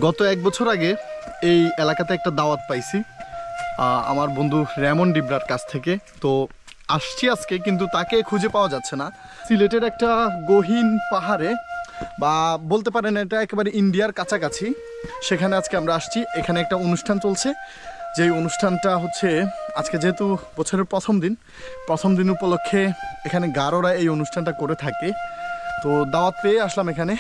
গত 1 বছর আগে এই এলাকাতে একটা দাওয়াত পাইছি আমার বন্ধু রেমন ডিবরার কাছ থেকে। তো আসছি আজকে, কিন্তু তাকে খুঁজে পাওয়া যাচ্ছে না। সিলেটের একটা গহীন পাহাড়ে, বা বলতে পারেন এটা একেবারে ইন্ডিয়ার কাছাকাছি, সেখানে আজকে আমরা আসছি। এখানে একটা অনুষ্ঠান চলছে, যেই অনুষ্ঠানটা হচ্ছে আজকে যেহেতু বছরের প্রথম দিন উপলক্ষে এখানে গারোরা এই অনুষ্ঠানটা করে থাকে। তো দাওয়াত পেয়ে আসলাম এখানে।